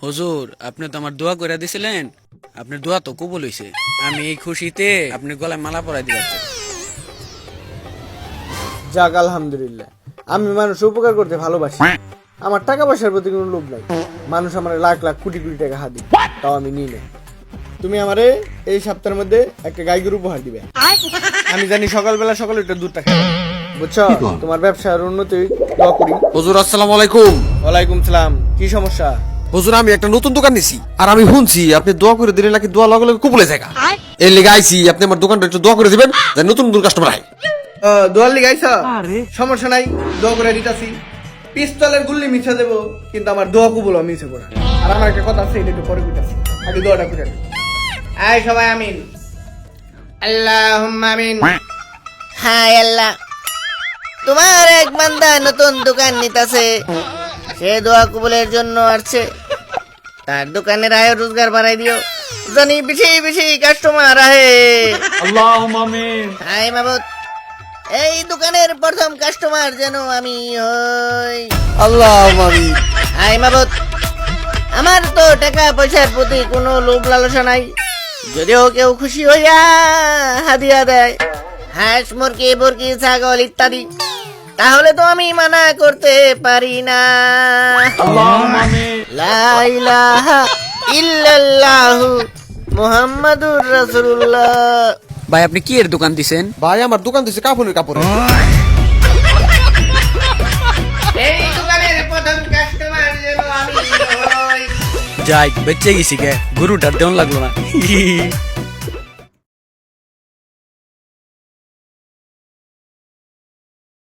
হুজুর, আপনি তো আমার দোয়া করে দিছিলেন, আপনার দোয়া তো কবুল হইছে। আমি এই খুশিতে আপনার গলায় মালা পরাই দিবার চাই। যাক আলহামদুলিল্লাহ, আমি মানুষ উপকার করতে ভালোবাসি। আমার টাকা পয়সার প্রতি কোনো লোভ নাই। মানুষ আমার লাখ লাখ কোটি কোটি টাকা হাত দিবে, তাও আমি নিই না। তুমি আমারে এই সপ্তাহের মধ্যে একটা গাই গরু উপহার দিবে। আমি জানি সকালবেলা সকালে একটা দুধটা খাই, বুঝছো? তোমার ব্যবসার উন্নতি দোয়া করি। হুজুর আসসালামু আলাইকুম। ওয়ালাইকুম সালাম। কি সমস্যা? হুজুর আমি একটা নতুন দোকান নিছি, আর আমি শুনছি আপনি দোয়া করে দিলে নাকি দোয়া লগে লগে কবুলে জায়গা। এর লিগে আইছি, আপনি আমার দোকানটা একটু দোয়া করে দিবেন, যেন নতুন নতুন কাস্টমার আয়। দোয়ার লিগাইছা? সমস্যা নাই, দোয়া করে দিতাছি। পিস্তলের গুল্লি মিছা দেবো, কিন্তু আমার দোয়া কবুল মিছে পড়া। আর আমার একটা কথা আছে, এটা একটু পরে কইতাছি, আগে দোয়াটা করে নি। আয় সবাই আমিন। আল্লাহুম্মা আমিন। হায় আল্লাহ, তোমার এক বান্দা নতুন দোকান নিতেছে, সে দোয়া কবুলের জন্য আসছে। তার দোকানের আয় রোজগার বাড়াই দিও, জানি বেশি বেশি কাস্টমার আহে। আল্লাহুম্মা আমিন। হায় মাবুদ, এই দোকানের প্রথম কাস্টমার যেন আমি হই। আল্লাহুম্মা আমিন। হায় মাবুদ, আমার তো টাকা পয়সার প্রতি কোনো লোভ লালসা নাই। যদিও কেউ খুশি হইয়া হাদিয়া দেয়, হাঁস মুরগি মুরগি ছাগল ইত্যাদি, তাহলে তো আমি মানা করতে পারি না। আল্লাহুম্মা আমিন। লা ইলাহা ইল্লাল্লাহু মুহাম্মাদুর রাসূলুল্লাহ। ভাই, আপনি কি এর দোকান দিছেন? ভাই আমার দোকান দিছে কাপড়ের কাপড়। এই দোকানের প্রথম কাস্টমার যেন আমি হই। যাই, বেঁচে গেছি গে, গরুটার দেন লাগলো না।